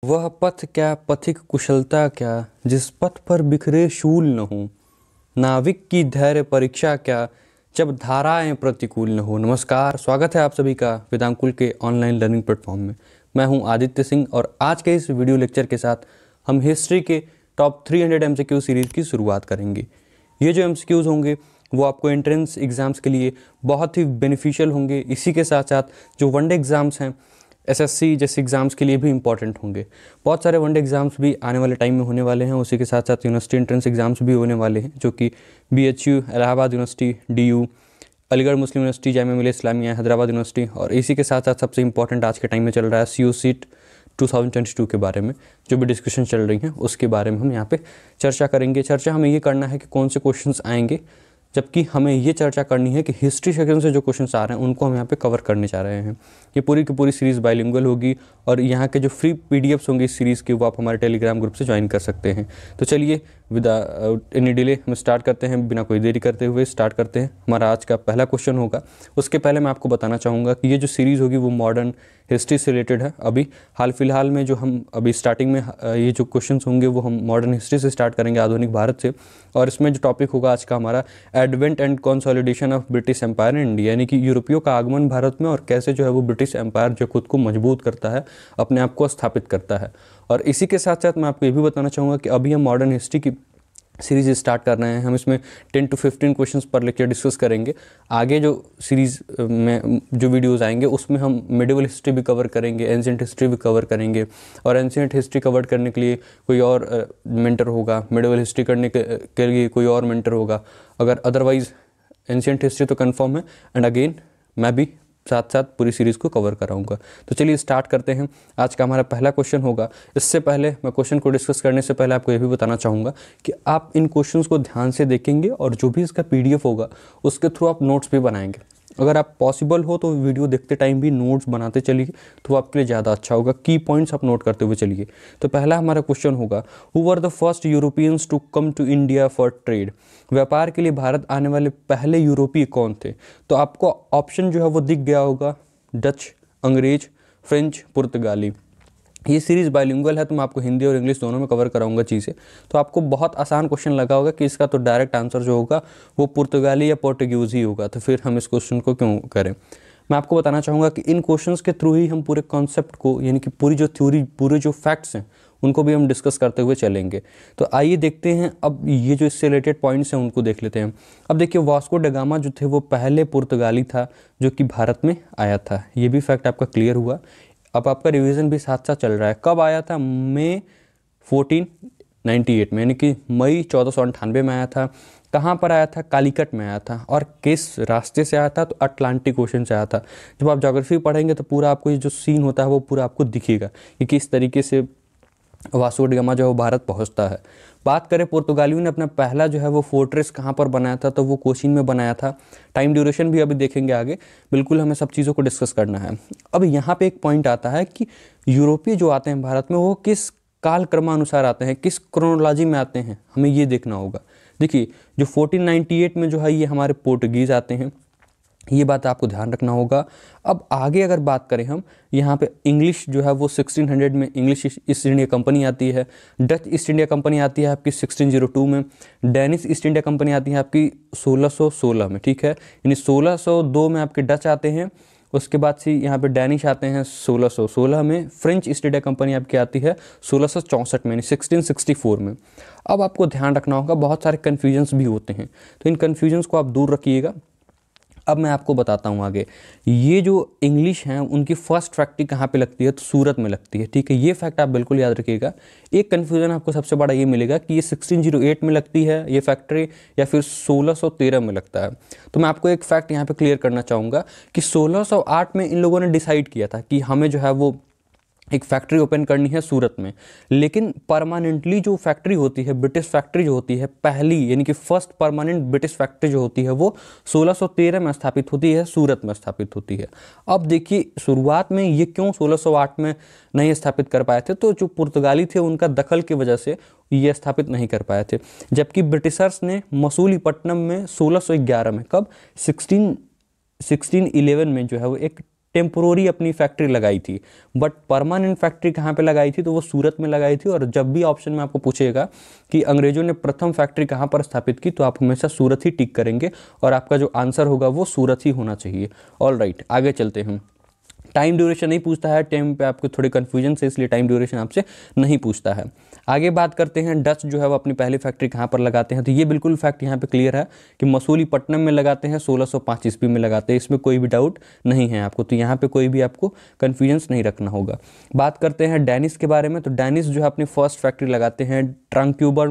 वह पथ क्या पथिक कुशलता क्या, जिस पथ पर बिखरे शूल न हो। नाविक की धैर्य परीक्षा क्या, जब धाराएं प्रतिकूल न हो। नमस्कार, स्वागत है आप सभी का वेदांकुल के ऑनलाइन लर्निंग प्लेटफॉर्म में। मैं हूं आदित्य सिंह और आज के इस वीडियो लेक्चर के साथ हम हिस्ट्री के टॉप 300 MCQ सीरीज़ की शुरुआत करेंगे। ये जो MCQs होंगे वो आपको एंट्रेंस एग्ज़ाम्स के लिए बहुत ही बेनिफिशियल होंगे। इसी के साथ साथ जो वनडे एग्ज़ाम्स हैं, SSC जैसे एग्ज़ाम्स के लिए भी इंपॉर्टेंट होंगे। बहुत सारे वनडे एग्ज़ाम्स भी आने वाले टाइम में होने वाले हैं। उसी के साथ साथ यूनिवर्सिटी एंट्रेंस एग्ज़ाम्स भी होने वाले हैं, जो कि BHU, Allahabad university, DU, Aligarh Muslim university, Jamia Millia Islamia, Hyderabad university, और इसी के साथ साथ सबसे इंपॉर्टेंट आज के टाइम में चल रहा है COCET 2022 के बारे में। जो भी डिस्कशन चल रही हैं उसके बारे में हम यहाँ पे चर्चा करेंगे। चर्चा हमें ये करना है कि कौन से क्वेश्चंस आएंगे, जबकि हमें ये चर्चा करनी है कि हिस्ट्री सेक्शन से जो क्वेश्चंस आ रहे हैं उनको हम यहाँ पे कवर करने जा रहे हैं। ये पूरी की पूरी सीरीज़ बाइलिंगुअल होगी और यहाँ के जो फ्री PDFs होंगे इस सीरीज़ के, वो आप हमारे टेलीग्राम ग्रुप से ज्वाइन कर सकते हैं। तो चलिए विदाउट एनी डिले हम स्टार्ट करते हैं, बिना कोई देरी करते हुए स्टार्ट करते हैं। हमारा आज का पहला क्वेश्चन होगा। उसके पहले मैं आपको बताना चाहूँगा कि ये जो सीरीज़ होगी वो मॉडर्न हिस्ट्री से रिलेटेड है। अभी हाल फिलहाल में जो हम अभी स्टार्टिंग में ये जो क्वेश्चंस होंगे वो हम मॉडर्न हिस्ट्री से स्टार्ट करेंगे, आधुनिक भारत से। और इसमें जो टॉपिक होगा आज का हमारा, advent and consolidation of British empire in India, यानी कि यूरोपियों का आगमन भारत में और कैसे जो है वो ब्रिटिश एम्पायर जो खुद को मजबूत करता है, अपने आप को स्थापित करता है। और इसी के साथ साथ मैं आपको ये भी बताना चाहूँगा कि अभी हम मॉडर्न हिस्ट्री की सीरीज़ स्टार्ट कर रहे हैं। हम इसमें 10 to 15 क्वेश्चंस पर लेक्चर डिस्कस करेंगे। आगे जो सीरीज़ में जो वीडियोस आएंगे उसमें हम मिडिवल हिस्ट्री भी कवर करेंगे, एंशिएंट हिस्ट्री भी कवर करेंगे। और एंशिएंट हिस्ट्री कवर करने के लिए कोई और मेंटर होगा, मिडिवल हिस्ट्री करने के लिए कोई और मेंटर होगा। अगर अदरवाइज़ एंशिएंट हिस्ट्री तो कंफर्म है, एंड अगेन मैं भी साथ साथ पूरी सीरीज़ को कवर कराऊंगा। तो चलिए स्टार्ट करते हैं। आज का हमारा पहला क्वेश्चन होगा। इससे पहले मैं क्वेश्चन को डिस्कस करने से पहले आपको ये भी बताना चाहूँगा कि आप इन क्वेश्चंस को ध्यान से देखेंगे और जो भी इसका PDF होगा उसके थ्रू आप नोट्स भी बनाएंगे। अगर आप पॉसिबल हो तो वीडियो देखते टाइम भी नोट्स बनाते चलिए, तो आपके लिए ज़्यादा अच्छा होगा। की पॉइंट्स आप नोट करते हुए चलिए। तो पहला हमारा क्वेश्चन होगा, who were the first Europeans to come to India for trade. व्यापार के लिए भारत आने वाले पहले यूरोपीय कौन थे? तो आपको ऑप्शन जो है वो दिख गया होगा, डच, अंग्रेज, फ्रेंच, पुर्तगाली। ये सीरीज़ बाइलिंगुअल है तो मैं आपको हिंदी और इंग्लिश दोनों में कवर कराऊंगा चीज़ें। तो आपको बहुत आसान क्वेश्चन लगा होगा कि इसका तो डायरेक्ट आंसर जो होगा वो पुर्तगाली या पोर्टुगीज़ ही होगा, तो फिर हम इस क्वेश्चन को क्यों करें। मैं आपको बताना चाहूँगा कि इन क्वेश्चंस के थ्रू ही हम पूरे कॉन्सेप्ट को, यानी कि पूरी जो थ्योरी, पूरे जो फैक्ट्स हैं उनको भी हम डिस्कस करते हुए चलेंगे। तो आइए देखते हैं, अब ये जो इससे रिलेटेड पॉइंट्स हैं उनको देख लेते हैं। अब देखिए, वास्को ड गामा जो थे वो पहले पुर्तगाली था जो कि भारत में आया था। ये भी फैक्ट आपका क्लियर हुआ। अब आपका रिवीजन भी साथ साथ चल रहा है। कब आया था? मई 1498 में, यानी कि मई 1498 में आया था। कहाँ पर आया था? कालीकट में आया था। और किस रास्ते से आया था? तो अटलांटिक ओशन से आया था। जब आप ज्योग्राफी पढ़ेंगे तो पूरा आपको ये जो सीन होता है वो पूरा आपको दिखेगा कि किस तरीके से वास्को ड गामा जो है वो भारत पहुंचता है। बात करें पुर्तगालियों ने अपना पहला जो है वो फोर्ट्रेस कहाँ पर बनाया था, तो वो कोचीन में बनाया था। टाइम ड्यूरेशन भी अभी देखेंगे आगे। बिल्कुल हमें सब चीज़ों को डिस्कस करना है। अब यहाँ पे एक पॉइंट आता है कि यूरोपीय जो आते हैं भारत में वो किस काल क्रमानुसार आते हैं, किस क्रोनोलॉजी में आते हैं, हमें ये देखना होगा। देखिए, जो 1498 में जो है ये हमारे पोर्टुगीज़ आते हैं, ये बात आपको ध्यान रखना होगा। अब आगे अगर बात करें हम, यहाँ पे इंग्लिश जो है वो 1600 में इंग्लिश ईस्ट इंडिया कंपनी आती है। डच ईस्ट इंडिया कंपनी आती है आपकी 1602 में। डेनिश ईस्ट इंडिया कंपनी आती है आपकी 1616 में, ठीक है। यानी 1602 में आपके डच आते हैं। उसके बाद से यहाँ पे डैनिश आते हैं 1616 में। फ्रेंच ईस्ट इंडिया कंपनी आपकी आती है 1664 में, यानी 1664 में। अब आपको ध्यान रखना होगा, बहुत सारे कन्फ्यूजन्स भी होते हैं, तो इन कन्फ्यूजन्स को आप दूर रखिएगा। अब मैं आपको बताता हूँ आगे। ये जो इंग्लिश हैं उनकी फर्स्ट फैक्ट्री कहाँ पे लगती है? तो सूरत में लगती है, ठीक है। ये फैक्ट आप बिल्कुल याद रखिएगा। एक कन्फ्यूजन आपको सबसे बड़ा ये मिलेगा कि ये 1608 में लगती है ये फैक्ट्री या फिर 1613 में लगता है। तो मैं आपको एक फैक्ट यहाँ पे क्लियर करना चाहूँगा कि 1608 में इन लोगों ने डिसाइड किया था कि हमें जो है वो एक फैक्ट्री ओपन करनी है सूरत में। लेकिन परमानेंटली जो फैक्ट्री होती है, ब्रिटिश फैक्ट्री जो होती है पहली, यानी कि फर्स्ट परमानेंट ब्रिटिश फैक्ट्री जो होती है वो 1613 में स्थापित होती है, सूरत में स्थापित होती है। अब देखिए, शुरुआत में ये क्यों 1608 में नहीं स्थापित कर पाए थे? तो जो पुर्तगाली थे उनका दखल की वजह से ये स्थापित नहीं कर पाए थे। जबकि ब्रिटिशर्स ने मसूलीपट्टनम में 1611 में, कब? 1611 में जो है वो एक टेम्पोररी अपनी फैक्ट्री लगाई थी, बट परमानेंट फैक्ट्री कहाँ पे लगाई थी, तो वो सूरत में लगाई थी। और जब भी ऑप्शन में आपको पूछेगा कि अंग्रेजों ने प्रथम फैक्ट्री कहाँ पर स्थापित की, तो आप हमेशा सूरत ही टिक करेंगे और आपका जो आंसर होगा वो सूरत ही होना चाहिए। ऑल राइट, आगे चलते हैं। टाइम ड्यूरेशन नहीं पूछता है, टाइम पे आपको थोड़ी कन्फ्यूजन से, इसलिए टाइम ड्यूरेशन आपसे नहीं पूछता है। आगे बात करते हैं, डच जो है वो अपनी पहली फैक्ट्री कहाँ पर लगाते हैं, तो ये बिल्कुल फैक्ट यहाँ पे क्लियर है कि मसूलीपट्टनम में लगाते हैं, 1605 ईस्वी में लगाते हैं, इसमें कोई भी डाउट नहीं है आपको, तो यहाँ पे कोई भी आपको कन्फ्यूजन नहीं रखना होगा। बात करते हैं डेनिस के बारे में, तो डेनिस जो है अपनी फर्स्ट फैक्ट्री लगाते हैं ट्रांक्यूबर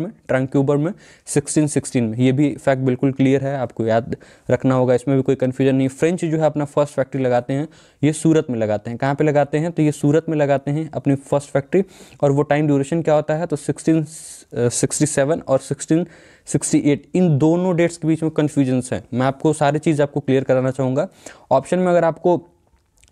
में 1616 में, ये भी फैक्ट बिल्कुल क्लियर है, आपको याद रखना होगा, इसमें भी कोई कन्फ्यूजन नहीं। फ्रेंच जो है अपना फर्स्ट फैक्ट्री लगाते हैं, ये सूरत में लगाते हैं। कहाँ पे लगाते हैं, तो ये सूरत में लगाते हैं अपनी फर्स्ट फैक्ट्री। और वो टाइम ड्यूरेशन क्या होता है, तो 1667 और 1668, इन दोनों डेट्स के बीच में कन्फ्यूजन्स हैं। मैं आपको सारी चीज़ आपको क्लियर कराना चाहूँगा। ऑप्शन में अगर आपको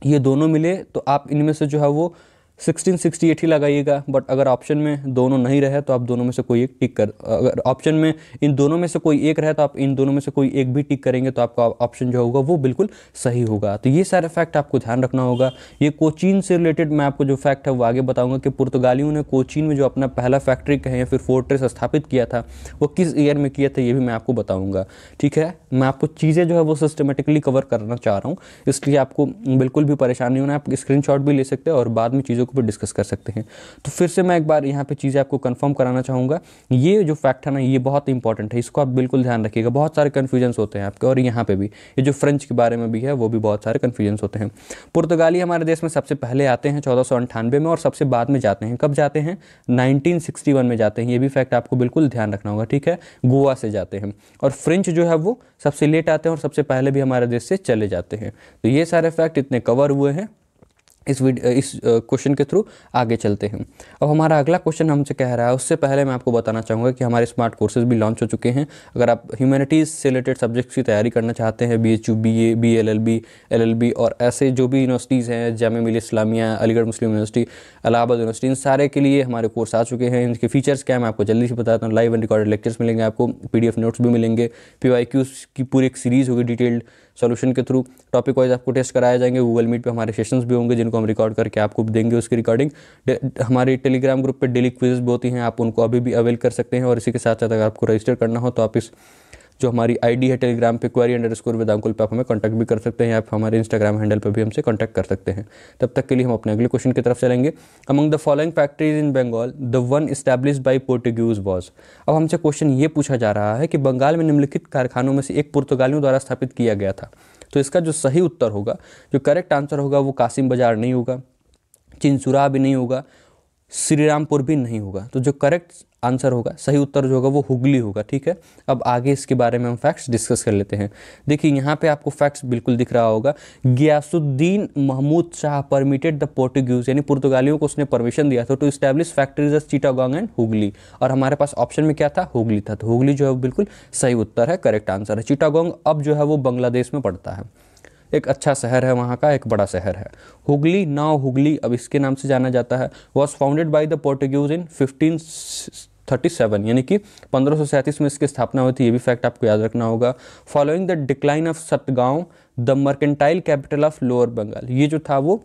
ये दोनों मिले तो आप इनमें से जो है वो 1668 ही लगाइएगा, बट अगर ऑप्शन में दोनों नहीं रहे तो आप दोनों में से कोई एक टिक कर, अगर ऑप्शन में इन दोनों में से कोई एक रहे तो आप इन दोनों में से कोई एक भी टिक करेंगे, तो आपका ऑप्शन जो होगा वो बिल्कुल सही होगा। तो ये सारे फैक्ट आपको ध्यान रखना होगा। ये कोचीन से रिलेटेड मैं आपको जो फैक्ट है वो आगे बताऊंगा कि पुर्तगालियों ने कोचीन में जो अपना पहला फैक्ट्री कहें या फिर फोर्ट्रेस स्थापित किया था वो किस ईयर में किया था, ये भी मैं आपको बताऊँगा। ठीक है, मैं आपको चीज़ें जो है वो सिस्टमेटिकली कवर करना चाह रहा हूँ, इसलिए आपको बिल्कुल भी परेशान नहीं होना। आप स्क्रीनशॉट भी ले सकते हैं और बाद में चीज़ों को भी डिस्कस कर सकते हैं। तो फिर से मैं एक बार यहाँ पे चीज़ें आपको कंफर्म कराना चाहूँगा। ये जो फैक्ट है ना, ये बहुत इंपॉर्टेंट है, इसको आप बिल्कुल ध्यान रखिएगा। बहुत सारे कन्फ्यूजन्स होते हैं आपके, और यहाँ पे भी ये जो फ्रेंच के बारे में भी है वो भी बहुत सारे कन्फ्यूजन्स होते हैं। पुर्तगाली हमारे देश में सबसे पहले आते हैं 1498 में, और सबसे बाद में जाते हैं। कब जाते हैं, 1961 में जाते हैं। ये भी फैक्ट आपको बिल्कुल ध्यान रखना होगा। ठीक है, गोवा से जाते हैं। और फ्रेंच जो है वो सबसे लेट आते हैं और सबसे पहले भी हमारे देश से चले जाते हैं। तो ये सारे फैक्ट इतने कवर हुए हैं इस क्वेश्चन के थ्रू। आगे चलते हैं। अब हमारा अगला क्वेश्चन हमसे कह रहा है, उससे पहले मैं आपको बताना चाहूँगा कि हमारे स्मार्ट कोर्सेज भी लॉन्च हो चुके हैं। अगर आप ह्यूमैनिटीज़ से रिलेटेड सब्जेक्ट्स की तैयारी करना चाहते हैं, BHU, BA, BLLB, LLB और ऐसे जो भी यूनिवर्सिटीज़ हैं, जामिया मिलिया इस्लामिया, अलीगढ़ मुस्लिम यूनिवर्सिटी, इलाहाबाद यूनिवर्सिटी, इन सारे के लिए हमारे कोर्स आ चुके हैं। इनके फीचर्स क्या है मैं आपको जल्दी से बताता हूँ। लाइव एंड रिकॉर्डेड लेक्चर्स मिलेंगे आपको, PDF नोट्स भी मिलेंगे, PYQs की पूरी एक सीरीज़ होगी डिटेल्ड सॉल्यूशन के थ्रू। टॉपिक वाइज आपको टेस्ट कराए जाएंगे। गूगल मीट पे हमारे सेशंस भी होंगे जिनको हम रिकॉर्ड करके आपको देंगे, उसकी रिकॉर्डिंग। हमारे टेलीग्राम ग्रुप पे डेली क्विज़ भी होती हैं, आप उनको अभी भी अवेल कर सकते हैं। और इसी के साथ साथ अगर आपको रजिस्टर करना हो तो आप इस जो हमारी ID है टेलीग्राम पे query_with_अंकुल पे आप हमें कॉन्टैक्ट भी कर सकते हैं, या आप हमारे इंस्टाग्राम हैंडल पर भी हमसे कॉन्टैक्ट कर सकते हैं। तब तक के लिए हम अपने अगले क्वेश्चन की तरफ चलेंगे। Among the following factories in Bengal the one established by Portuguese was. अब हमसे क्वेश्चन ये पूछा जा रहा है कि बंगाल में निम्नलिखित कारखानों में से एक पुर्तगालियों द्वारा स्थापित किया गया था। तो इसका जो सही उत्तर होगा, जो करेक्ट आंसर होगा, वो कासिम बाजार नहीं होगा, चिंसुरा भी नहीं होगा, श्रीरामपुर भी नहीं होगा। तो जो करेक्ट आंसर होगा, सही उत्तर जो होगा वो हुगली होगा। ठीक है, अब आगे इसके बारे में हम फैक्ट्स डिस्कस कर लेते हैं। देखिए यहाँ पे आपको फैक्ट्स बिल्कुल दिख रहा होगा। Ghiyasuddin Mahmud Shah permitted the Portuguese, यानी पुर्तगालियों को उसने परमिशन दिया था to establish factories at Chittagong and Hooghly. और हमारे पास ऑप्शन में क्या था, हुगली था। तो हुगली जो है बिल्कुल सही उत्तर है, करेक्ट आंसर है। चिटागोंग अब जो है वो बांग्लादेश में पड़ता है, एक अच्छा शहर है, वहाँ का एक बड़ा शहर है। हुगली, नाउ हुगली अब इसके नाम से जाना जाता है। Was founded by the Portuguese in 1537, यानी कि 1537 में इसकी स्थापना हुई थी। ये भी फैक्ट आपको याद रखना होगा। Following the decline of Satgaon the mercantile capital of lower Bengal, ये जो था वो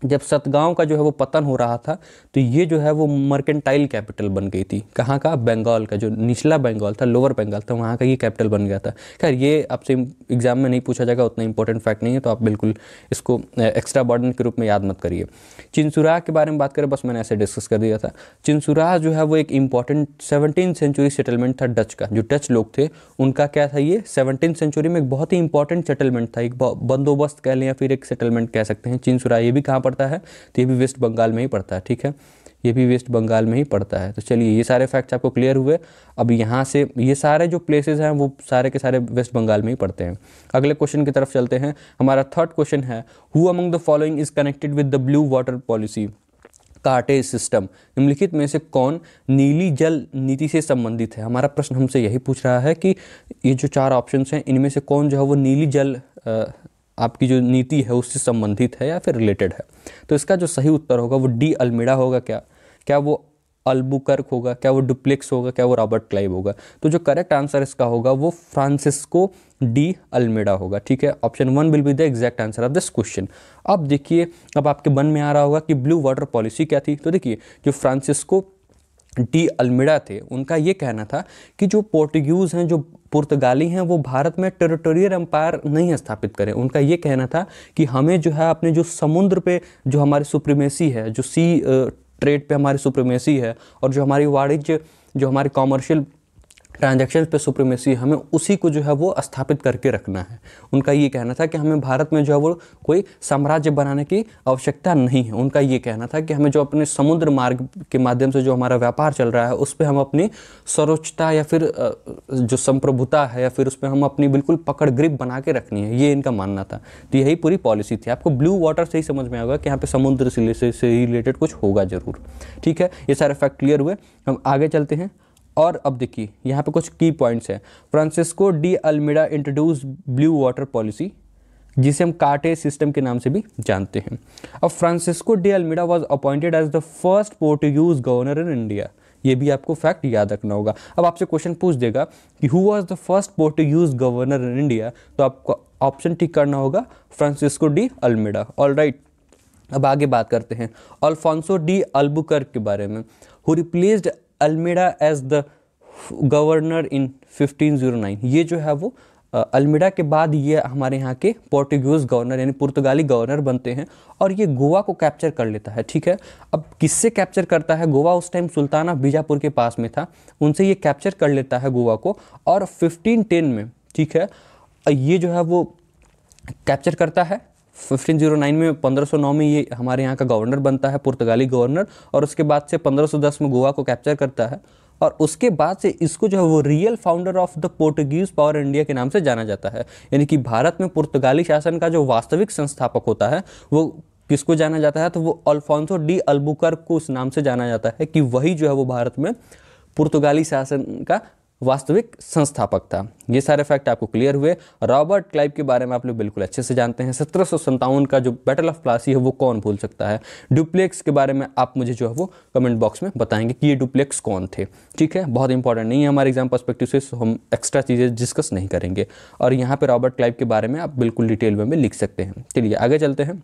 जब सतगांव का जो है वो पतन हो रहा था तो ये जो है वो मर्केंटाइल कैपिटल बन गई थी। कहाँ का, बंगाल का, जो निचला बंगाल था, लोअर बंगाल था, वहाँ का ये कैपिटल बन गया था। खैर ये आपसे एग्जाम में नहीं पूछा जाएगा, उतना इंपॉर्टेंट फैक्ट नहीं है, तो आप बिल्कुल इसको एक्स्ट्रा बर्डन के रूप में याद मत करिए। चिंसुरा के बारे में बात करें, बस मैंने ऐसे डिस्कस कर दिया था। चिंसुरा जो है वो एक इंपॉर्टेंट 17th सेंचुरी सेटलमेंट था डच का। जो डच लोग थे उनका क्या था, ये 17th सेंचुरी में एक बहुत ही इंपॉर्टेंट सेटलमेंट था, एक बंदोबस्त कह लें या फिर एक सेटलमेंट कह सकते हैं। चिंसुरा ये भी कहाँ पड़ता है, तो ये भी वेस्ट बंगाल में ही पड़ता है। ठीक है, ये भी वेस्ट बंगाल में ही पड़ता है। तो चलिए ये सारे फैक्ट्स आपको क्लियर हुए। अब यहाँ से ये सारे जो प्लेसेस हैं वो सारे के सारे वेस्ट बंगाल में ही पड़ते हैं। अगले क्वेश्चन की तरफ चलते हैं। हमारा थर्ड क्वेश्चन है, who among the following is connected with the blue water policy cartaz system, निम्नलिखित में से कौन नीली जल नीति से संबंधित है। हमारा प्रश्न हमसे यही पूछ रहा है कि ये जो चार ऑप्शंस हैं इनमें से कौन जो है वो नीली जल आपकी जो नीति है उससे संबंधित है या फिर रिलेटेड है। तो इसका जो सही उत्तर होगा वो डी अल्मीडा होगा। क्या वो अल्बुकर्क होगा, क्या वो डुप्लेक्स होगा, क्या वो रॉबर्ट क्लाइव होगा? तो जो करेक्ट आंसर इसका होगा वो फ्रांसिस्को डी अल्मेडा होगा। ठीक है, option 1 will be the exact answer of this question. अब देखिए, अब आपके मन में आ रहा होगा कि ब्लू वाटर पॉलिसी क्या थी। तो देखिए, जो फ्रांसिस्को डी अल्मेडा थे, उनका ये कहना था कि जो पोर्टुगीज हैं, जो पुर्तगाली हैं, वो भारत में टेरिटोरियल एम्पायर नहीं स्थापित करें। उनका ये कहना था कि हमें जो है अपने जो समुद्र पे जो हमारी सुप्रीमेसी है, जो सी ट्रेड पे हमारी सुप्रीमेसी है, और जो हमारी वाणिज्य, जो हमारी कॉमर्शियल ट्रांजैक्शन पे सुप्रीमेसी, हमें उसी को जो है वो स्थापित करके रखना है। उनका ये कहना था कि हमें भारत में जो है वो कोई साम्राज्य बनाने की आवश्यकता नहीं है। उनका ये कहना था कि हमें जो अपने समुद्र मार्ग के माध्यम से जो हमारा व्यापार चल रहा है, उस पर हम अपनी सर्वोच्चता या फिर जो संप्रभुता है, या फिर उस पर हम अपनी बिल्कुल पकड़ ग्रिप बना के रखनी है, ये इनका मानना था। तो यही पूरी पॉलिसी थी। आपको ब्लू वाटर से ही समझ में आएगा कि यहाँ पे समुद्र से रिलेटेड कुछ होगा जरूर। ठीक है, ये सारे फैक्ट क्लियर हुए, हम आगे चलते हैं। और अब देखिए, यहाँ पे कुछ की पॉइंट्स हैं। Francisco de Almeida introduce blue water policy, जिसे हम कार्टे सिस्टम के नाम से भी जानते हैं। अब Francisco de Almeida was appointed as the first Portuguese governor in India. ये भी आपको फैक्ट याद रखना होगा। अब आपसे क्वेश्चन पूछ देगा कि who was the first Portuguese governor in India, तो आपको ऑप्शन टिक करना होगा फ्रांसिस्को डी अल्मेडा। ऑलराइट, अब आगे बात करते हैं अल्फोंसो डी अल्बुकर्क के बारे में, who replaced Almeida as the governor in 1509। ये जो है वो अल्मेडा के बाद ये हमारे यहाँ के पोर्टुगीज गवर्नर यानी पुर्तगाली गवर्नर बनते हैं, और ये गोवा को कैप्चर कर लेता है। ठीक है, अब किससे कैप्चर करता है? गोवा उस टाइम सुल्ताना बीजापुर के पास में था, उनसे ये कैप्चर कर लेता है गोवा को, और 1510 में, ठीक है, ये जो है वो कैप्चर करता है। 1509 में, 1509 में ये हमारे यहाँ का गवर्नर बनता है, पुर्तगाली गवर्नर, और उसके बाद से 1510 में गोवा को कैप्चर करता है, और उसके बाद से इसको जो है वो real founder of the Portuguese power India के नाम से जाना जाता है। यानी कि भारत में पुर्तगाली शासन का जो वास्तविक संस्थापक होता है वो किसको जाना जाता है? तो वो अल्फोंसो डी अल्बुकर्क को उस नाम से जाना जाता है कि वही जो है वो भारत में पुर्तगाली शासन का वास्तविक संस्थापक था। ये सारे फैक्ट आपको क्लियर हुए। रॉबर्ट क्लाइव के बारे में आप लोग बिल्कुल अच्छे से जानते हैं। 1757 का जो बैटल ऑफ प्लासी है वो कौन भूल सकता है। डुप्लेक्स के बारे में आप मुझे जो है वो कमेंट बॉक्स में बताएंगे कि ये डुप्लेक्स कौन थे। ठीक है, बहुत इंपॉर्टेंट नहीं है हमारे एग्जाम पर्सपेक्टिव से, हम एक्स्ट्रा चीज़ें डिस्कस नहीं करेंगे। और यहाँ पे रॉबर्ट क्लाइव के बारे में आप बिल्कुल डिटेल में लिख सकते हैं। चलिए आगे चलते हैं।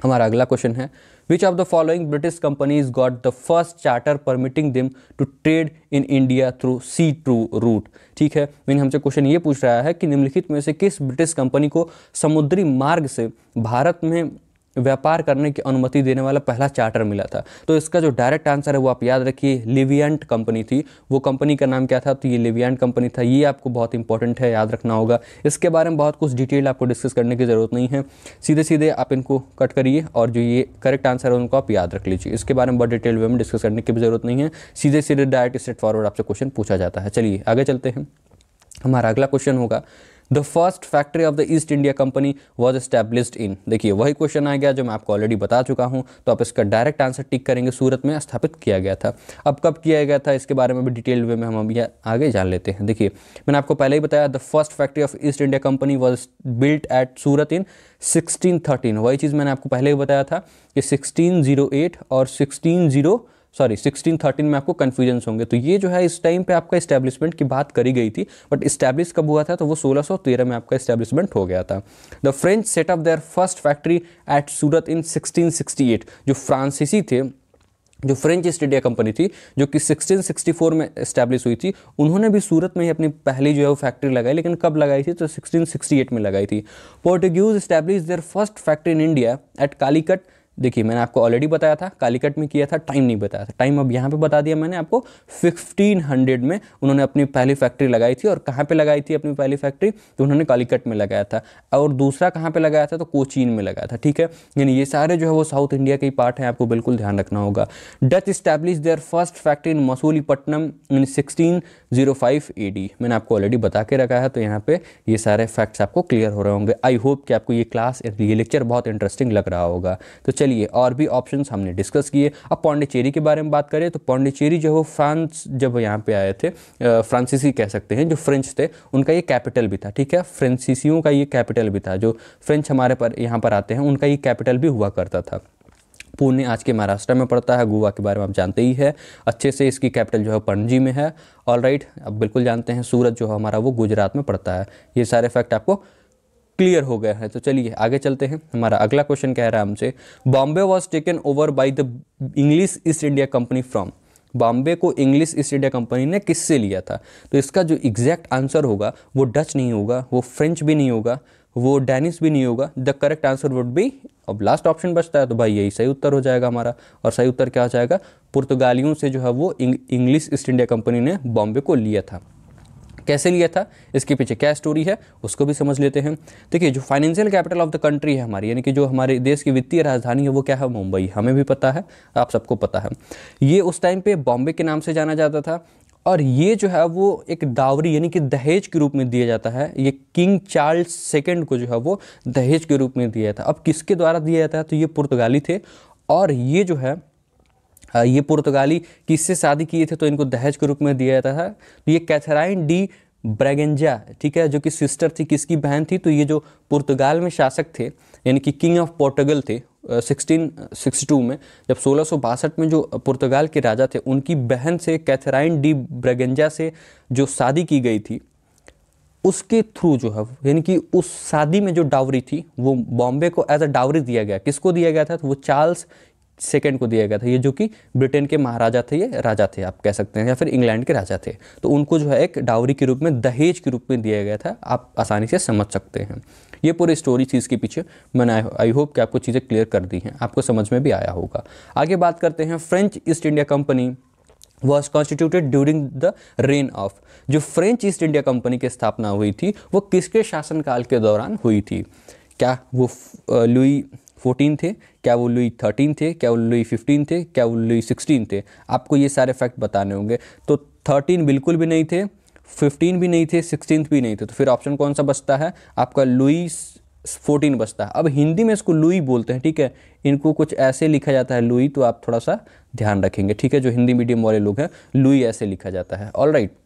हमारा अगला क्वेश्चन है, which of the following British companies got the first charter permitting them to trade in India through sea to route. ठीक है, मैंने हमसे क्वेश्चन ये पूछ रहा है कि निम्नलिखित में से किस ब्रिटिश कंपनी को समुद्री मार्ग से भारत में व्यापार करने की अनुमति देने वाला पहला चार्टर मिला था? तो इसका जो डायरेक्ट आंसर है वो आप याद रखिए, लिविएंट कंपनी थी। वो कंपनी का नाम क्या था? तो ये लिविएंट कंपनी था। ये आपको बहुत इंपॉर्टेंट है, याद रखना होगा। इसके बारे में बहुत कुछ डिटेल आपको डिस्कस करने की ज़रूरत नहीं है, सीधे सीधे आप इनको कट करिए और जो ये करेक्ट आंसर है उनको आप याद रख लीजिए। इसके बारे में बहुत डिटेल वे में डिस्कस करने की भी ज़रूरत नहीं है, सीधे सीधे डायरेक्ट स्ट्रेट फॉरवर्ड आपसे क्वेश्चन पूछा जाता है। चलिए आगे चलते हैं। हमारा अगला क्वेश्चन होगा, the first factory of the east India company was established in. देखिए वही क्वेश्चन आ गया जो मैं आपको ऑलरेडी बता चुका हूं, तो आप इसका डायरेक्ट आंसर टिक करेंगे, सूरत में स्थापित किया गया था। अब कब किया गया था इसके बारे में भी डिटेल वे में हम अभी आगे जान लेते हैं। देखिए मैंने आपको पहले ही बताया, the first factory of East India company was built at Surat in 1613। वही चीज़ मैंने आपको पहले ही बताया था कि 1608 और 1613 में आपको कन्फ्यूजन होंगे। तो ये जो है इस टाइम पे आपका इस्टेब्लिशमेंट की बात करी गई थी, बट इस्टेब्लिश कब हुआ था? तो वो 1613 में आपका इस्टेब्लिशमेंट हो गया था। The French set up their first factory at Surat in 1668। जो फ्रांसीसी थे, जो फ्रेंच ईस्ट इंडिया कंपनी थी जो कि 1664 में इस्टेब्लिश हुई थी, उन्होंने भी सूरत में ही अपनी पहली जो है वो फैक्ट्री लगाई। लेकिन कब लगाई थी? तो 1668 में लगाई थी। Portuguese establish there first factory in India at Calicut. देखिए मैंने आपको ऑलरेडी बताया था, कालीकट में किया था, टाइम नहीं बताया था। टाइम अब यहाँ पे बता दिया मैंने आपको। 1500 में उन्होंने अपनी पहली फैक्ट्री लगाई थी। और कहाँ पे लगाई थी अपनी पहली फैक्ट्री? तो उन्होंने कालीकट में लगाया था। और दूसरा कहाँ पे लगाया था? तो कोचीन में लगाया था। ठीक है, यानी ये सारे जो है वो साउथ इंडिया के ही पार्ट हैं, आपको बिल्कुल ध्यान रखना होगा। Dutch establish there first factory in Masulipatnam in 1605 AD। मैंने आपको ऑलरेडी बता के रखा है, तो यहाँ पे ये सारे फैक्ट्स आपको क्लियर हो रहे होंगे। आई होप कि आपको ये क्लास, ये लेक्चर बहुत इंटरेस्टिंग लग रहा होगा। तो चलिए, और भी ऑप्शंस हमने डिस्कस किए। अब पौंडीचेरी के बारे में बात करें तो पौंडीचेरी जो है वो फ्रांस जब यहाँ पे आए थे, फ्रांसीसी कह सकते हैं, जो फ्रेंच थे उनका ये कैपिटल भी था। ठीक है, फ्रांसीसियों का ये कैपिटल भी था। जो फ्रेंच हमारे पर यहाँ पर आते हैं उनका ये कैपिटल भी हुआ करता था। पुणे आज के महाराष्ट्र में पड़ता है। गोवा के बारे में आप जानते ही है अच्छे से, इसकी कैपिटल जो है पणजी में है। ऑल राइट, अब बिल्कुल जानते हैं सूरत जो है हमारा वो गुजरात में पड़ता है। ये सारे फैक्ट आपको क्लियर हो गया है। तो चलिए आगे चलते हैं। हमारा अगला क्वेश्चन कह रहा है हमसे, Bombay was taken over by the English East India company from. Bombay को इंग्लिश ईस्ट इंडिया कंपनी ने किससे लिया था? तो इसका जो एग्जैक्ट आंसर होगा वो डच नहीं होगा, वो फ्रेंच भी नहीं होगा, वो डैनिश भी नहीं होगा। The correct answer would be, अब लास्ट ऑप्शन बचता है तो भाई यही सही उत्तर हो जाएगा हमारा। और सही उत्तर क्या हो जाएगा? पुर्तगालियों से जो है वो इंग्लिश ईस्ट इंडिया कंपनी ने बॉम्बे को लिया था। कैसे लिया था, इसके पीछे क्या स्टोरी है, उसको भी समझ लेते हैं। देखिए, जो financial capital of the country है हमारी, यानी कि जो हमारे देश की वित्तीय राजधानी है वो क्या है? मुंबई। हमें भी पता है, आप सबको पता है। ये उस टाइम पे बॉम्बे के नाम से जाना जाता था। और ये जो है वो एक डावरी यानी कि दहेज के रूप में दिया जाता है। ये किंग चार्ल्स सेकंड को जो है वो दहेज के रूप में दिया था। अब किसके द्वारा दिया जाता है? तो ये पुर्तगाली थे। और ये जो है ये पुर्तगाली किससे शादी किए थे तो इनको दहेज के रूप में दिया जाता था? तो ये कैथराइन डी ब्रैगेंजा, ठीक है, जो कि सिस्टर थी, किसकी बहन थी? तो ये जो पुर्तगाल में शासक थे यानी कि किंग ऑफ पोर्टुगल थे 1662 में, जब 1662 में जो पुर्तगाल के राजा थे उनकी बहन से कैथराइन डी ब्रैगेंजा से जो शादी की गई थी, उसके थ्रू जो है यानी कि उस शादी में जो डावरी थी वो बॉम्बे को एज अ डावरी दिया गया। किसको दिया गया था? तो वो चार्ल्स सेकंड को दिया गया था। ये जो कि ब्रिटेन के महाराजा थे, ये राजा थे आप कह सकते हैं, या फिर इंग्लैंड के राजा थे। तो उनको जो है एक डावरी के रूप में, दहेज के रूप में दिया गया था। आप आसानी से समझ सकते हैं। ये पूरी स्टोरी थी इसके पीछे। मैंने आई होप कि आपको चीज़ें क्लियर कर दी हैं, आपको समझ में भी आया होगा। आगे बात करते हैं, French east India company was constituted during the rain of. जो फ्रेंच ईस्ट इंडिया कंपनी की स्थापना हुई थी वो किसके शासनकाल के दौरान हुई थी? क्या वो लुई 14 थे? क्या वो लुई 13 थे? क्या वो लुई 15 थे? क्या वो लुई 16 थे? आपको ये सारे फैक्ट बताने होंगे। तो 13 बिल्कुल भी नहीं थे, 15 भी नहीं थे, 16 भी नहीं थे। तो फिर ऑप्शन कौन सा बचता है? आपका लुई 14 बचता है। अब हिंदी में इसको लुई बोलते हैं, ठीक है, इनको कुछ ऐसे लिखा जाता है लुई, तो आप थोड़ा सा ध्यान रखेंगे, ठीक है। जो हिंदी मीडियम वाले लोग हैं, लुई ऐसे लिखा जाता है। ऑल राइट,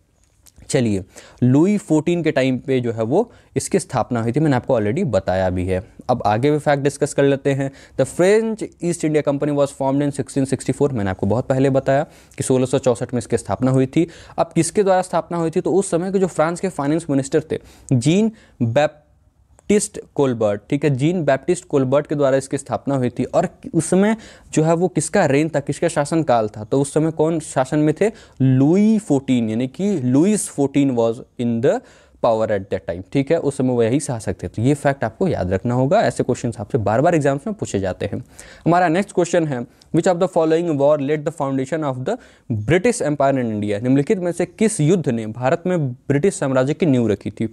चलिए, लुई 14 के टाइम पे जो है वो इसकी स्थापना हुई थी, मैंने आपको ऑलरेडी बताया भी है। अब आगे भी फैक्ट डिस्कस कर लेते हैं। The French east India company was formed in 1664। मैंने आपको बहुत पहले बताया कि 1664 में इसकी स्थापना हुई थी। अब किसके द्वारा स्थापना हुई थी? तो उस समय के जो फ्रांस के फाइनेंस मिनिस्टर थे, जीन बैप्टिस्ट कोलबर्ट, ठीक है, जीन बैप्टिस्ट कोलबर्ट के द्वारा इसकी स्थापना हुई थी। और उस समय जो है वो किसका रेन था, किसका शासनकाल था? तो उस समय कौन शासन में थे? लुई 14, यानी कि Louis 14 was in the power at that time, ठीक है। उस समय वो यही शासक थे। तो ये फैक्ट आपको याद रखना होगा, ऐसे क्वेश्चन आपसे बार बार एग्जाम्स में पूछे जाते हैं। हमारा नेक्स्ट क्वेश्चन है, which of the following war led the foundation of the British empire in India. निम्नलिखित में से किस युद्ध ने भारत में ब्रिटिश साम्राज्य की नींव रखी थी?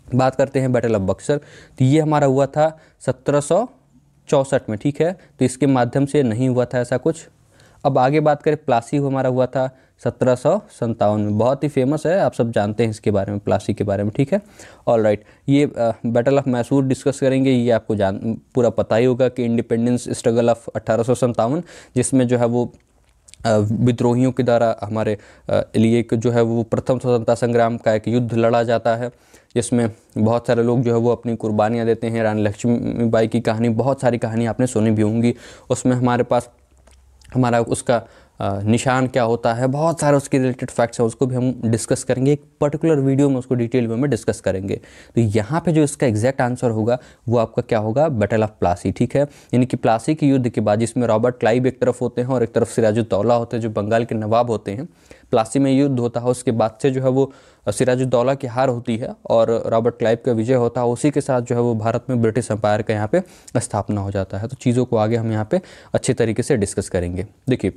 बात करते हैं बैटल ऑफ बक्सर। तो ये हमारा हुआ था 1764 में, ठीक है। तो इसके माध्यम से नहीं हुआ था ऐसा कुछ। अब आगे बात करें, प्लासी हमारा हुआ था 1757 में, बहुत ही फेमस है, आप सब जानते हैं इसके बारे में, प्लासी के बारे में, ठीक है। ऑल राइट, ये बैटल ऑफ मैसूर डिस्कस करेंगे। ये आपको पूरा पता ही होगा कि इंडिपेंडेंस स्ट्रगल ऑफ 1857, जिसमें जो है वो विद्रोहियों के द्वारा हमारे लिए जो है वो प्रथम स्वतंत्रता संग्राम का एक युद्ध लड़ा जाता है, जिसमें बहुत सारे लोग जो है वो अपनी कुर्बानियाँ देते हैं। रानी लक्ष्मीबाई की कहानी, बहुत सारी कहानी आपने सुनी भी होंगी। उसमें हमारे पास हमारा उसका निशान क्या होता है, बहुत सारे उसके रिलेटेड फैक्ट्स हैं, उसको भी हम डिस्कस करेंगे एक पर्टिकुलर वीडियो में, उसको डिटेल में डिस्कस करेंगे। तो यहाँ पे जो इसका एग्जैक्ट आंसर होगा वो आपका क्या होगा? बैटल ऑफ प्लासी, ठीक है। यानी कि प्लासी के युद्ध के बाद, जिसमें रॉबर्ट क्लाइव एक तरफ होते हैं और एक तरफ सिराजुद्दौला होते हैं, जो बंगाल के नवाब होते हैं। प्लासी में युद्ध होता है, उसके बाद से जो है वो सिराजुद्दौला की हार होती है और रॉबर्ट क्लाइव का विजय होता है। उसी के साथ जो है वो भारत में ब्रिटिश एम्पायर का यहाँ पे स्थापना हो जाता है। तो चीज़ों को आगे हम यहाँ पे अच्छे तरीके से डिस्कस करेंगे। देखिए,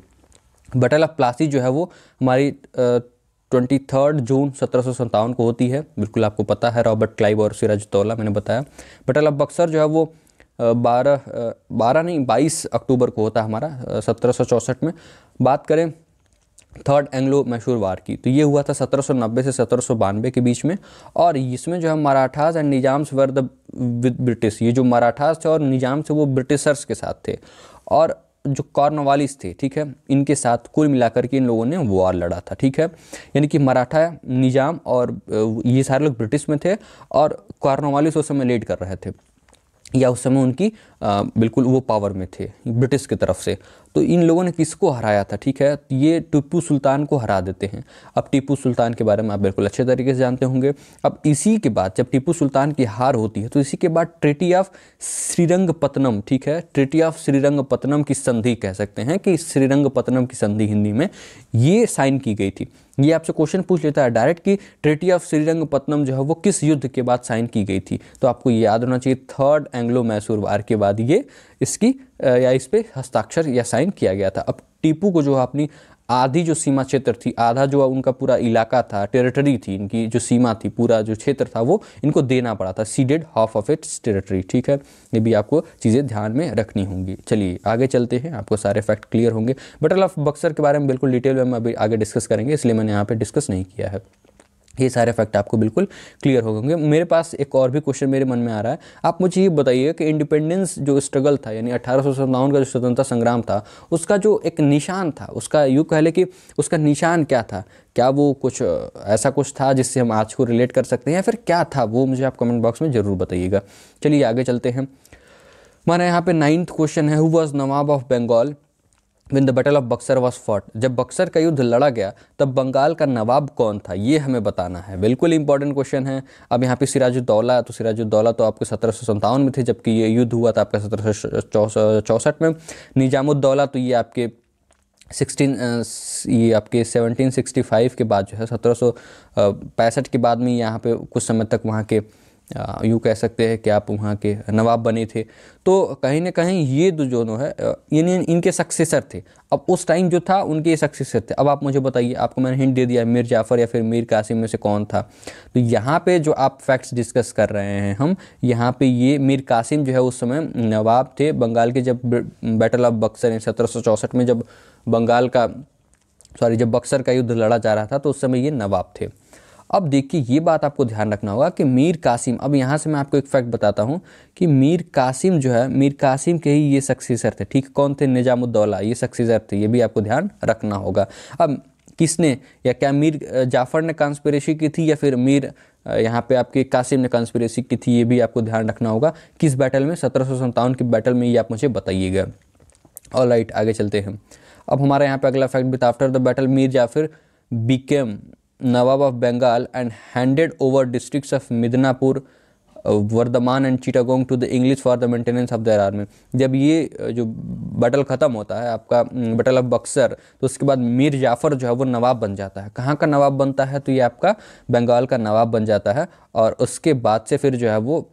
बैटल ऑफ प्लासी जो है वो हमारी 23 जून 1757 को होती है। बिल्कुल आपको पता है, रॉबर्ट क्लाइव और सिराजुद्दौला, मैंने बताया। बैटल ऑफ बक्सर जो है वो 22 अक्टूबर को होता है हमारा 1764 में। बात करें थर्ड एंग्लो मैसूर वार की, तो ये हुआ था 1790 से 1792 के बीच में। और इसमें जो है Marathas and Nizams were the British, ये जो मराठास थे और निजाम थे वो ब्रिटिशर्स के साथ थे, और जो कॉर्नवालिस थे, ठीक है, इनके साथ कुल मिलाकर के इन लोगों ने वॉर लड़ा था, ठीक है। यानी कि मराठा निजाम और ये सारे लोग ब्रिटिश में थे और कॉर्नवालिस उस समय लीड कर रहे थे। या उस समय उनकी बिल्कुल वो पावर में थे ब्रिटिश की तरफ से। तो इन लोगों ने किसको हराया था, ठीक है, तो ये टीपू सुल्तान को हरा देते हैं। अब टीपू सुल्तान के बारे में आप बिल्कुल अच्छे तरीके से जानते होंगे। अब इसी के बाद जब टीपू सुल्तान की हार होती है तो इसी के बाद ट्रीटी ऑफ श्रीरंगपत्तनम, ठीक है, ट्रीटी ऑफ श्रीरंगपत्तनम की संधि कह सकते हैं कि श्रीरंगपत्तनम की संधि हिंदी में, ये साइन की गई थी। ये आपसे क्वेश्चन पूछ लेता है डायरेक्ट कि ट्रीटी ऑफ श्रीरंगपत्तनम जो है वो किस युद्ध के बाद साइन की गई थी, तो आपको ये याद होना चाहिए थर्ड एंग्लो मैसूर वार के बाद ये इसकी या इस पे हस्ताक्षर या साइन किया गया था। अब टीपू को जो अपनी आधी जो सीमा क्षेत्र थी, आधा जो उनका पूरा इलाका था, टेरिटरी थी, इनकी जो सीमा थी, पूरा जो क्षेत्र था वो इनको देना पड़ा था, seeded half of its territory, ठीक है। ये भी आपको चीज़ें ध्यान में रखनी होंगी। चलिए आगे चलते हैं, आपको सारे फैक्ट क्लियर होंगे। बैटल ऑफ बक्सर के बारे में बिल्कुल डिटेल में हम अभी आगे डिस्कस करेंगे, इसलिए मैंने यहाँ पे डिस्कस नहीं किया है। ये सारे फैक्ट आपको बिल्कुल क्लियर हो होंगे। मेरे पास एक और भी क्वेश्चन मेरे मन में आ रहा है, आप मुझे ये बताइए कि इंडिपेंडेंस जो स्ट्रगल था, यानी 1857 का जो स्वतंत्रता संग्राम था, उसका जो एक निशान था, उसका यूँ कह ले कि उसका निशान क्या था, क्या वो कुछ ऐसा कुछ था जिससे हम आज को रिलेट कर सकते हैं, या फिर क्या था वो मुझे आप कमेंट बॉक्स में ज़रूर बताइएगा। चलिए आगे चलते हैं। हमारे यहाँ पे 9th क्वेश्चन है, who was nawab of Bengal When the Battle of Buxar was fought, जब बक्सर का युद्ध लड़ा गया तब बंगाल का नवाब कौन था, ये हमें बताना है। बिल्कुल इंपॉर्टेंट क्वेश्चन है। अब यहाँ पे सिराजुद्दौला, तो सिराजुद्दौला तो आपके 1757 में थे, जबकि ये युद्ध हुआ था आपका 1764 में। निजामुद्दौला तो ये आपके 1765 के बाद जो है 1765 के बाद में यहाँ पे कुछ समय तक वहाँ के यूँ कह सकते हैं कि आप वहाँ के नवाब बने थे। तो कहीं ना कहीं ये दोनों है यानी इनके सक्सेसर थे। अब उस टाइम जो था उनके सक्सेसर थे। अब आप मुझे बताइए, आपको मैंने हिंट दे दिया, मीर जाफ़र या फिर मीर कासिम में से कौन था। तो यहाँ पे जो आप फैक्ट्स डिस्कस कर रहे हैं हम, यहाँ पे ये मीर कासिम जो है उस समय नवाब थे बंगाल के। जब बैटल ऑफ बक्सर 1764 में जब जब बक्सर का युद्ध लड़ा जा रहा था तो उस समय ये नवाब थे। अब देखिए ये बात आपको ध्यान रखना होगा कि मीर कासिम, अब यहाँ से मैं आपको एक फैक्ट बताता हूँ कि मीर कासिम जो है, मीर कासिम के ही ये सक्सेसर थे, ठीक। कौन थे? निजामुद्दौला, ये सक्सेसर थे, ये भी आपको ध्यान रखना होगा। अब किसने, या क्या मीर जाफ़र ने कॉन्स्पिरेसी की थी या फिर मीर यहाँ पे आपके कासिम ने कॉन्स्पिरेसी की थी, ये भी आपको ध्यान रखना होगा। किस बैटल में? 1757 के बैटल में, ये आप मुझे बताइएगा। ऑलराइट, आगे चलते हैं। अब हमारे यहाँ पे अगला फैक्ट भी था, after the battle Mir Jafar became nawab of Bengal and handed over districts of Midnapore, Bardhaman and Chittagong to the English for the maintenance of their army. जब ये जो बैटल ख़त्म होता है आपका बैटल ऑफ बक्सर, तो उसके बाद मीर जाफ़र जो है वो नवाब बन जाता है। कहाँ का नवाब बनता है? तो ये आपका बंगाल का नवाब बन जाता है। और उसके बाद से फिर जो है वो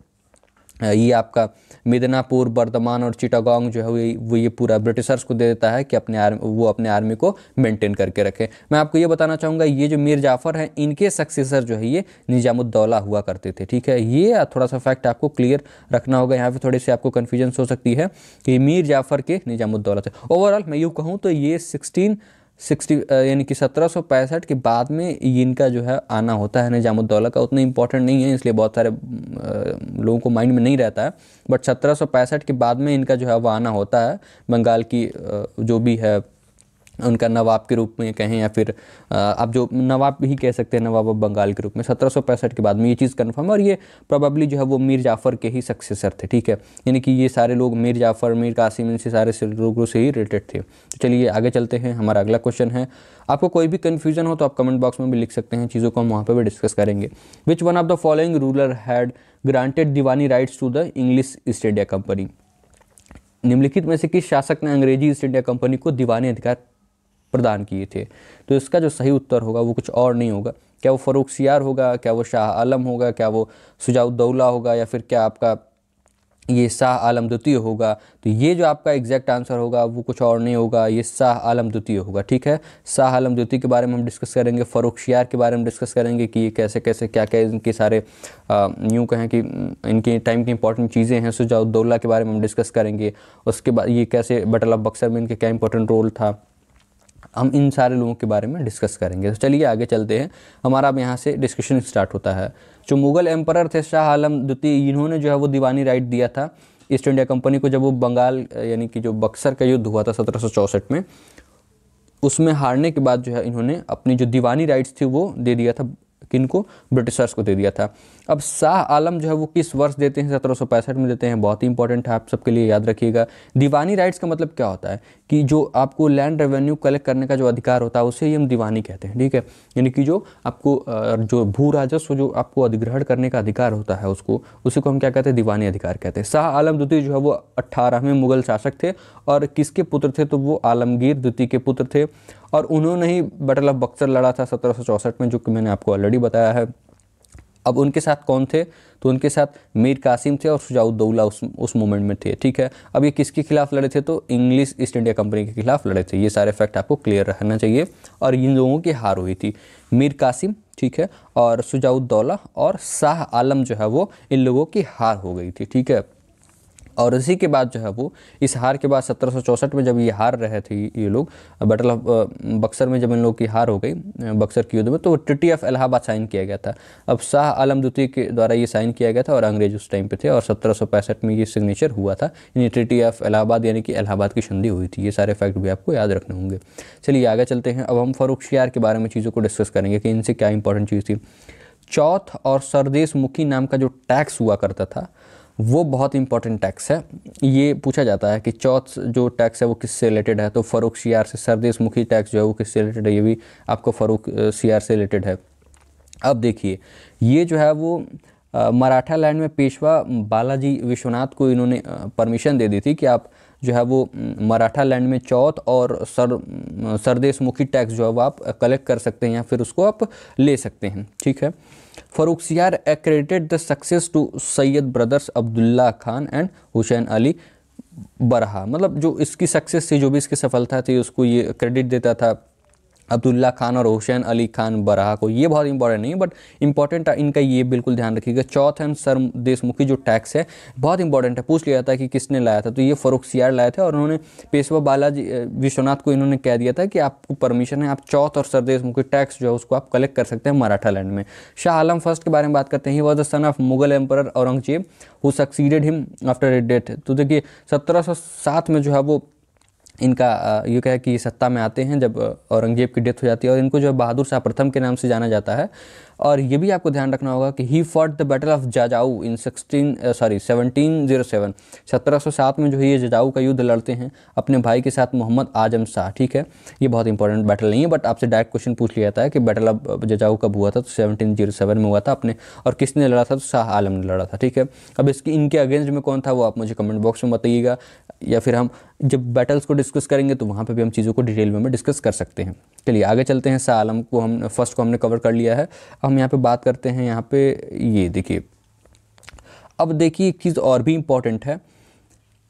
ये आपका मिदनापुर, बर्धमान और चिटागोंग जो है वो ये पूरा ब्रिटिशर्स को दे देता है कि अपने आर्मी को मेंटेन करके रखें। मैं आपको ये बताना चाहूँगा, ये जो मीर जाफ़र हैं इनके सक्सेसर जो है ये निजामुद्दौला हुआ करते थे, ठीक है। ये थोड़ा सा फैक्ट आपको क्लियर रखना होगा। यहाँ पे थोड़ी सी आपको कन्फ्यूजन हो सकती है कि मीर जाफ़र के निजामुद्दौला थे। ओवरऑल मैं यूँ कहूँ तो ये 1660 यानी कि 1765 के बाद में इनका जो है आना होता है निजामुद्दौला का। उतना इंपॉर्टेंट नहीं है, इसलिए बहुत सारे लोगों को माइंड में नहीं रहता है। बट 1765 के बाद में इनका जो है वो आना होता है बंगाल की जो भी है उनका नवाब के रूप में कहें, या फिर आप जो नवाब ही कह सकते हैं, नवाब ऑफ बंगाल के रूप में 1765 के बाद में। ये चीज़ कन्फर्म है। और ये प्रोबेबली जो है वो मीर जाफ़र के ही सक्सेसर थे, ठीक है। यानी कि ये सारे लोग मीर जाफ़र, मीर कासिम, इनसे सारे लोगों से ही रिलेटेड थे। तो चलिए आगे चलते हैं। हमारा अगला क्वेश्चन है, आपको कोई भी कन्फ्यूजन हो तो आप कमेंट बॉक्स में भी लिख सकते हैं, चीज़ों को हम वहाँ पर भी डिस्कस करेंगे। Which one of the following ruler had granted diwani rights to the English East India company. निम्नलिखित में से किस शासक ने अंग्रेजी ईस्ट इंडिया कंपनी को दीवानी अधिकार प्रदान किए थे? तो इसका जो सही उत्तर होगा वो कुछ और नहीं होगा। क्या वो फ़र्रुखसियार होगा, क्या वो शाह आलम होगा, क्या वो शुजाउद्दौला होगा, या फिर क्या आपका ये शाह आलम द्वितीय होगा? तो ये जो आपका एग्जैक्ट आंसर होगा वो कुछ और नहीं होगा, ये शाह आलम द्वितीय होगा, ठीक है। शाह आलम द्वितीय के बारे में हम डिस्कस करेंगे, फ़र्रुखसियार के बारे में डिस्कस करेंगे कि ये कैसे कैसे क्या क्या इनके सारे यूँ कहें कि इनके टाइम की इंपॉर्टेंट चीज़ें हैं। शुजाउद्दौला के बारे में हम डिस्कस करेंगे। उसके बाद ये कैसे बैटल ऑफ बक्सर में इनका क्या इंपॉर्टेंट रोल था, हम इन सारे लोगों के बारे में डिस्कस करेंगे। तो चलिए आगे चलते हैं। हमारा अब यहाँ से डिस्कशन स्टार्ट होता है। जो मुग़ल एम्परर थे शाह आलम द्वितीय, इन्होंने जो है वो दीवानी राइट दिया था ईस्ट इंडिया कंपनी को। जब वो बंगाल यानी कि जो बक्सर का युद्ध हुआ था 1764 में, उसमें हारने के बाद जो है इन्होंने अपनी जो दीवानी राइट्स थी वो दे दिया था किनको, ब्रिटिशर्स को दे दिया था। अब शाह आलम जो है वो किस वर्ष देते हैं, 1765 में देते हैं। बहुत ही इंपॉर्टेंट है, आप सबके लिए याद रखिएगा। दीवानी राइट्स का मतलब क्या होता है कि जो आपको लैंड रेवेन्यू कलेक्ट करने का जो अधिकार होता है उसे ही हम दीवानी कहते हैं, ठीक है। यानी कि जो आपको जो भू राजस्व जो आपको अधिग्रहण करने का अधिकार होता है उसको, उसी को हम क्या कहते हैं, दीवानी अधिकार कहते हैं। शाह आलम द्वितीय जो है वो 18वें मुगल शासक थे और किसके पुत्र थे, तो वो आलमगीर द्वितीय के पुत्र थे और उन्होंने ही बैटल ऑफ बक्सर लड़ा था 1764 में, जो कि मैंने आपको ऑलरेडी बताया है। अब उनके साथ कौन थे, तो उनके साथ मीर कासिम थे और शुजाउद्दौला उस मोमेंट में थे, ठीक है। अब ये किसके खिलाफ लड़े थे, तो इंग्लिश ईस्ट इंडिया कंपनी के खिलाफ लड़े थे। ये सारे फैक्ट आपको क्लियर रहना चाहिए। और इन लोगों की हार हुई थी, मीर कासिम, ठीक है, और शुजाउद्दौला और शाह आलम जो है वो, इन लोगों की हार हो गई थी, ठीक है। और इसी के बाद जो है वो, इस हार के बाद 1764 में जब ये हार रहे थे ये लोग, बैटल ऑफ बक्सर में जब इन लोगों की हार हो गई बक्सर की युद्ध में, तो ट्रीटी ऑफ इलाहाबाद साइन किया गया था। अब शाह आलम द्वितीय के द्वारा ये साइन किया गया था और अंग्रेज उस टाइम पे थे और 1765 में ये सिग्नेचर हुआ था, यानी ट्रीटी ऑफ इलाहाबाद, यानी कि इलाहाबाद की संधि हुई थी। ये सारे फैक्ट भी आपको याद रखने होंगे। चलिए आगे चलते हैं। अब हम फर्रुखशियार के बारे में चीज़ों को डिस्कस करेंगे कि इनसे क्या इंपॉर्टेंट चीज़ थी। चौथ और सरदेश मुखी नाम का जो टैक्स हुआ करता था वो बहुत इंपॉर्टेंट टैक्स है। ये पूछा जाता है कि चौथ जो टैक्स है वो किससे रिलेटेड है, तो फर्रुखशियार से। सरदेश मुखी टैक्स जो है वो किससे रिलेटेड है, ये भी आपको फर्रुखशियार से रिलेटेड है। अब देखिए, ये जो है वो मराठा लैंड में पेशवा बालाजी विश्वनाथ को इन्होंने परमिशन दे दी थी कि आप जो है वो मराठा लैंड में चौथ और सरदेश मुखी टैक्स जो है वो आप कलेक्ट कर सकते हैं या फिर उसको आप ले सकते हैं, ठीक है। Farrukhsiyar accredited the success to Sayyid brothers Abdullah Khan and Hussain Ali Barha. मतलब जो इसकी सक्सेस थी, जो भी इसकी सफलता थी, उसको ये क्रेडिट देता था अब्दुल्ला खान और हुसैन अली खान बरहा को। ये बहुत इंपॉर्टेंट नहीं है बट इंपॉर्टेंट इनका ये बिल्कुल ध्यान रखिएगा। चौथ एंड सरदेश मुखी जो टैक्स है बहुत इंपॉर्टेंट है, पूछ लिया था कि किसने लाया था, तो ये फर्रुखशियार लाए थे और उन्होंने पेशवा बालाजी विश्वनाथ को इन्होंने कह दिया था कि आपको परमिशन है, आप चौथ और सरदेश मुखी टैक्स जो है उसको आप कलेक्ट कर सकते हैं मराठा लैंड में। शाह आलम फर्स्ट के बारे में बात करते हैं। ही was the son of Mughal emperor Aurangzeb who succeeded him after his death. तो देखिए 1707 में जो है वो इनका ये कहे कि सत्ता में आते हैं जब औरंगजेब की डेथ हो जाती है और इनको जो है बहादुर शाह प्रथम के नाम से जाना जाता है। और ये भी आपको ध्यान रखना होगा कि he fought the battle of Jajau in 1707। 1707 में जो है ये जाजाऊ का युद्ध लड़ते हैं अपने भाई के साथ मोहम्मद आजम शाह, ठीक है। ये बहुत इंपॉर्टेंट बैटल नहीं है बट आपसे डायरेक्ट क्वेश्चन पूछ लिया जाता है कि बैटल ऑफ जाजाऊ कब हुआ था, तो 1707 में हुआ था अपने, और किसने लड़ा था, तो शाह आलम ने लड़ा था, ठीक है। अब इसकी इनके अगेंस्ट में कौन था वो आप मुझे कमेंट बॉक्स में बताइएगा, या फिर हम जब बैटल्स को डिस्कस करेंगे तो वहाँ पे भी हम चीज़ों को डिटेल में डिस्कस कर सकते हैं। चलिए आगे चलते हैं। शाह आलम को हम फर्स्ट को हमने कवर कर लिया है। हम यहाँ पे बात करते हैं, यहाँ पे ये देखिए। अब देखिए एक चीज़ और भी इम्पॉर्टेंट है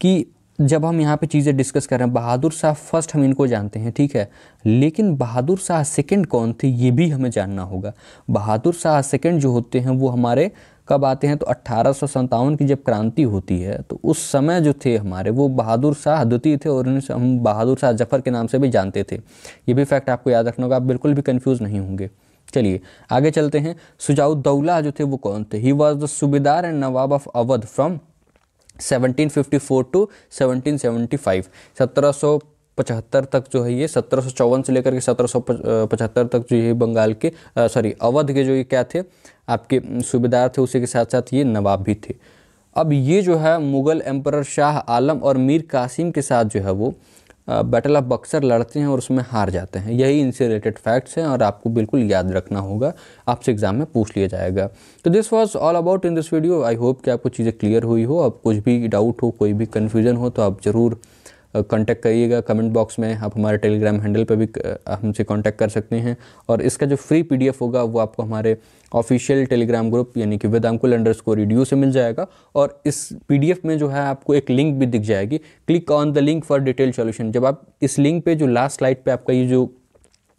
कि जब हम यहाँ पे चीज़ें डिस्कस कर रहे हैं, बहादुर शाह फर्स्ट हम इनको जानते हैं, ठीक है, लेकिन बहादुर शाह सेकंड कौन थे ये भी हमें जानना होगा। बहादुर शाह सेकंड जो होते हैं वो हमारे कब आते हैं, तो 1857 की जब क्रांति होती है तो उस समय जो थे हमारे वो बहादुर शाह द्वितीय थे और उन्हें हम बहादुर शाह जफर के नाम से भी जानते थे। ये भी फैक्ट आपको याद रखना होगा, आप बिल्कुल भी कंफ्यूज नहीं होंगे। चलिए आगे चलते हैं। शुजाउद्दौला जो थे वो कौन थे। He was the subedar and nawab of Awadh from 1754 to 1775। 1775 तक जो है ये 1754 से लेकर के 1775 तक जो ये बंगाल के अवध के जो ये क्या थे आपके सूबेदार थे, उसी के साथ साथ ये नवाब भी थे। अब ये जो है मुग़ल एम्परर शाह आलम और मीर कासिम के साथ जो है वो बैटल ऑफ बक्सर लड़ते हैं और उसमें हार जाते हैं। यही इनसे रिलेटेड फैक्ट्स हैं और आपको बिल्कुल याद रखना होगा, आपसे एग्जाम में पूछ लिया जाएगा। तो this was all about in this video. I hope कि आपको चीज़ें क्लियर हुई हो। अब कुछ भी डाउट हो, कोई भी कन्फ्यूज़न हो तो आप ज़रूर कांटेक्ट करिएगा कमेंट बॉक्स में। आप हमारे टेलीग्राम हैंडल पे भी हमसे कांटेक्ट कर सकते हैं। और इसका जो फ्री पीडीएफ होगा वो आपको हमारे ऑफिशियल टेलीग्राम ग्रुप यानी कि वेदांकुल_edu से मिल जाएगा। और इस पीडीएफ में जो है आपको एक लिंक भी दिख जाएगी, click on the link for detail solution. जब आप इस लिंक पे जो लास्ट स्लाइड पे आपका ये जो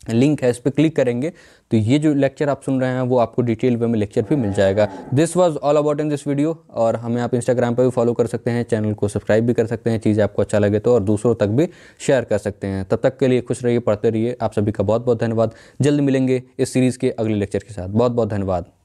लिंक है इस पर क्लिक करेंगे तो ये जो लेक्चर आप सुन रहे हैं वो आपको डिटेल वे में लेक्चर भी मिल जाएगा। This was all about in this video. और हमें आप इंस्टाग्राम पे भी फॉलो कर सकते हैं, चैनल को सब्सक्राइब भी कर सकते हैं, चीज़ें आपको अच्छा लगे तो, और दूसरों तक भी शेयर कर सकते हैं। तब तक के लिए खुश रहिए, पढ़ते रहिए। आप सभी का बहुत बहुत धन्यवाद। जल्द मिलेंगे इस सीरीज़ के अगले लेक्चर के साथ। बहुत बहुत धन्यवाद।